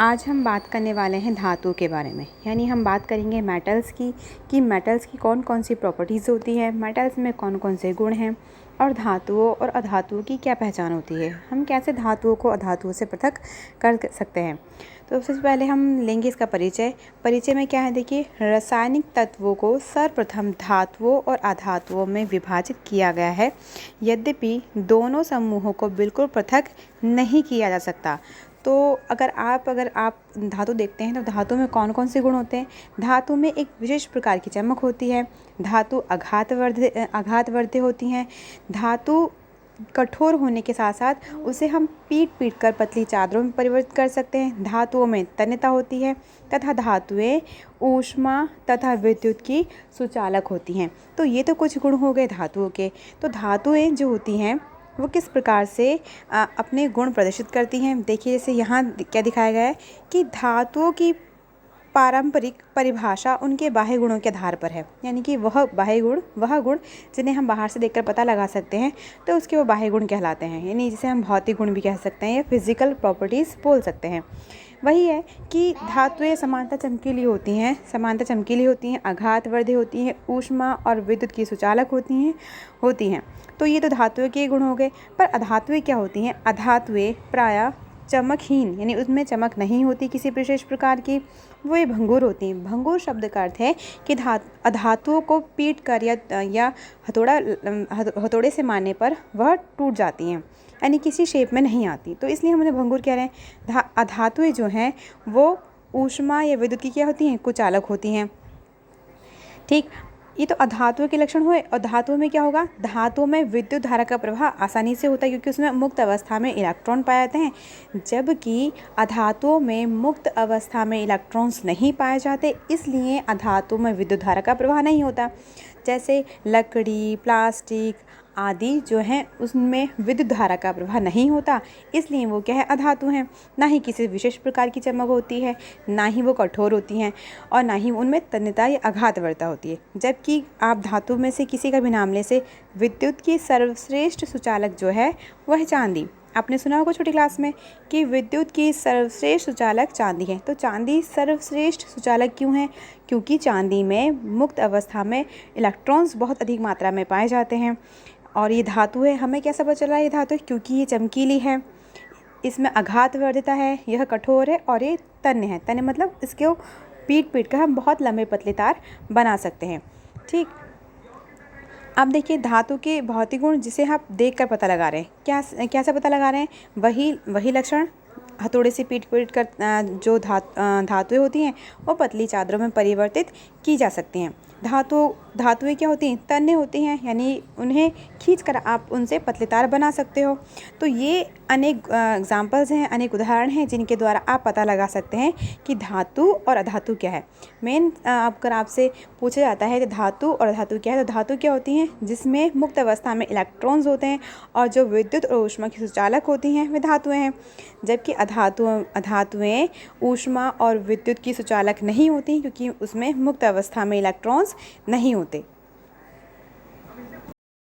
आज हम बात करने वाले हैं धातु के बारे में, यानी हम बात करेंगे मेटल्स की कि मेटल्स की कौन कौन सी प्रॉपर्टीज़ होती है, मेटल्स में कौन कौन से गुण हैं और धातुओं और अधातुओं की क्या पहचान होती है। हम कैसे धातुओं को अधातुओं से पृथक कर सकते हैं। तो सबसे पहले हम लेंगे इसका परिचय में क्या है। देखिए, रासायनिक तत्वों को सर्वप्रथम धातुओं और अधातुओं में विभाजित किया गया है। यद्यपि दोनों समूहों को बिल्कुल पृथक नहीं किया जा सकता। तो अगर आप धातु देखते हैं तो धातु में कौन कौन से गुण होते हैं। धातु में एक विशेष प्रकार की चमक होती है। धातु आघातवर्धे होती हैं। धातु कठोर होने के साथ साथ उसे हम पीट कर पतली चादरों में परिवर्तित कर सकते हैं। धातुओं में तन्यता होती है तथा धातुएं ऊष्मा तथा विद्युत की सुचालक होती हैं। तो ये तो कुछ गुण हो गए धातुओं के। तो धातुएं जो होती हैं वो किस प्रकार से अपने गुण प्रदर्शित करती हैं। देखिए, जैसे यहाँ क्या दिखाया गया है कि धातुओं की पारंपरिक परिभाषा उनके बाह्य गुणों के आधार पर है, यानी कि वह गुण जिन्हें हम बाहर से देखकर पता लगा सकते हैं तो उसके वो बाह्य गुण कहलाते हैं, यानी जिसे हम भौतिक गुण भी कह सकते हैं या फिजिकल प्रॉपर्टीज़ बोल सकते हैं। वही है कि धातुएं समानता चमकीली होती हैं, आघातवर्धे होती हैं, ऊष्मा और विद्युत की सुचालक होती हैं। तो ये तो धातुएं के गुण हो गए। पर अधातुएं क्या होती हैं। अधातुएं प्रायः चमकहीन, यानी उसमें चमक नहीं होती किसी विशेष प्रकार की, वो ये भंगुर होती हैं। भंगुर शब्द का अर्थ है कि अधातुओं को पीट कर या हथौड़े से मारने पर वह टूट जाती हैं, यानी किसी शेप में नहीं आती। तो इसलिए हम उन्हें भंगुर कह रहे हैं। अधातुएं जो हैं वो ऊष्मा या विद्युत की क्या होती हैं, कुचालक होती हैं। ठीक, ये तो अधातुओं के लक्षण हुए। और धातुओं में क्या होगा, धातुओं में विद्युत धारा का प्रवाह आसानी से होता है क्योंकि उसमें मुक्त अवस्था में इलेक्ट्रॉन पाए जाते हैं, जबकि अधातुओं में मुक्त अवस्था में इलेक्ट्रॉन्स नहीं पाए जाते, इसलिए अधातुओं में विद्युत धारा का प्रवाह नहीं होता। जैसे लकड़ी, प्लास्टिक आदि जो हैं उसमें विद्युत धारा का प्रवाह नहीं होता, इसलिए वो क्या है, अधातु हैं। ना ही किसी विशेष प्रकार की चमक होती है, ना ही वो कठोर होती हैं और ना ही उनमें तन्यता या आघातवर्धता होती है। जबकि आप धातु में से किसी का भी नाम ले से विद्युत की सर्वश्रेष्ठ सुचालक जो है वह चांदी। आपने सुना होगा छोटी क्लास में कि विद्युत की सर्वश्रेष्ठ सुचालक चांदी है। तो चांदी सर्वश्रेष्ठ सुचालक क्यों है, क्योंकि चांदी में मुक्त अवस्था में इलेक्ट्रॉन्स बहुत अधिक मात्रा में पाए जाते हैं। और ये धातु है, हमें कैसा पता चला ये धातु है, क्योंकि ये चमकीली है, इसमें आघातवर्धता है, यह कठोर है और ये तन्य है। तन्य मतलब इसको पीट कर हम बहुत लंबे पतले तार बना सकते हैं। ठीक, अब देखिए धातु के भौतिक गुण जिसे आप देख कर पता लगा रहे हैं। कैसे पता लगा रहे हैं, वही लक्षण हथौड़े से पीट कर जो धातुएं होती हैं वो पतली चादरों में परिवर्तित की जा सकती हैं। धातुएं क्या होती हैं, तन्य होती हैं, यानी उन्हें खींचकर आप उनसे पतले तार बना सकते हो। तो ये अनेक एग्जाम्पल्स हैं, अनेक उदाहरण हैं जिनके द्वारा आप पता लगा सकते हैं कि धातु और अधातु क्या है। अगर आपसे पूछा जाता है कि धातु और अधातु क्या है, तो धातु क्या होती हैं, जिसमें मुक्त अवस्था में इलेक्ट्रॉन्स होते हैं और जो विद्युत और ऊष्मा की सुचालक होती हैं वे धातुएं हैं। जबकि अधातुएं ऊष्मा और विद्युत की सुचालक नहीं होती क्योंकि उसमें मुक्त अवस्था में इलेक्ट्रॉन्स नहीं होते।